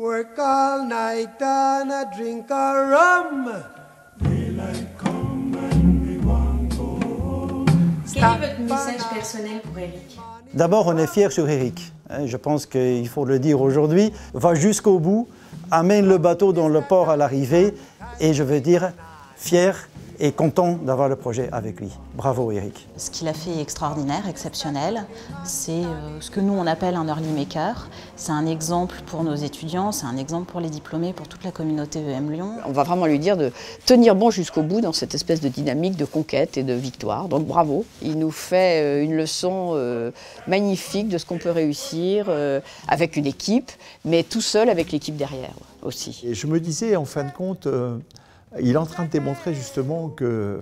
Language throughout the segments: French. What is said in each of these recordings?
Work all night and a drink a rum. Quel est votre message personnel pour Eric? D'abord, on est fiers sur Eric. Je pense qu'il faut le dire aujourd'hui. Va jusqu'au bout, amène le bateau dans le port à l'arrivée et je veux dire fier et content d'avoir le projet avec lui. Bravo Eric. Ce qu'il a fait est extraordinaire, exceptionnel. C'est ce que nous on appelle un early maker. C'est un exemple pour nos étudiants, c'est un exemple pour les diplômés, pour toute la communauté EM Lyon. On va vraiment lui dire de tenir bon jusqu'au bout dans cette espèce de dynamique de conquête et de victoire. Donc bravo. Il nous fait une leçon magnifique de ce qu'on peut réussir avec une équipe, mais tout seul avec l'équipe derrière aussi. Et je me disais en fin de compte, il est en train de démontrer justement que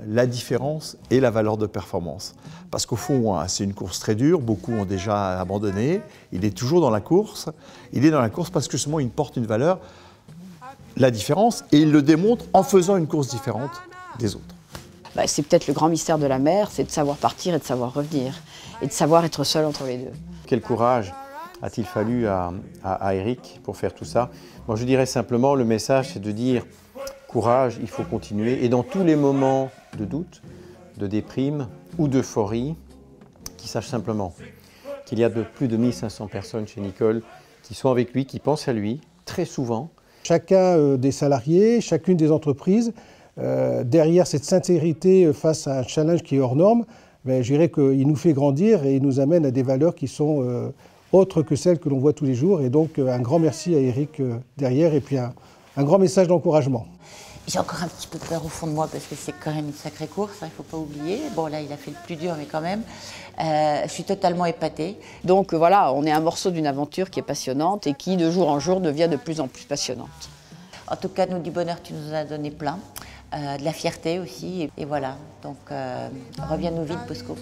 la différence est la valeur de performance. Parce qu'au fond, c'est une course très dure, beaucoup ont déjà abandonné. Il est toujours dans la course. Il est dans la course parce que justement, il porte une valeur, la différence, et il le démontre en faisant une course différente des autres. C'est peut-être le grand mystère de la mer, c'est de savoir partir et de savoir revenir. Et de savoir être seul entre les deux. Quel courage a-t-il fallu à Eric pour faire tout ça? Moi, je dirais simplement, le message, c'est de dire courage, il faut continuer. Et dans tous les moments de doute, de déprime ou d'euphorie, qu'il sache simplement qu'il y a plus de 1500 personnes chez Nicole qui sont avec lui, qui pensent à lui, très souvent. Chacun des salariés, chacune des entreprises, derrière cette sincérité face à un challenge qui est hors norme, je dirais qu'il nous fait grandir et il nous amène à des valeurs qui sont autres que celles que l'on voit tous les jours. Et donc un grand merci à Eric derrière et puis un grand message d'encouragement. J'ai encore un petit peu peur au fond de moi parce que c'est quand même une sacrée course, il ne faut pas oublier. Bon là il a fait le plus dur mais quand même, je suis totalement épatée. Donc voilà, on est un morceau d'une aventure qui est passionnante et qui de jour en jour devient de plus en plus passionnante. En tout cas nous du bonheur tu nous en as donné plein, de la fierté aussi et voilà. Donc reviens-nous vite Bosco.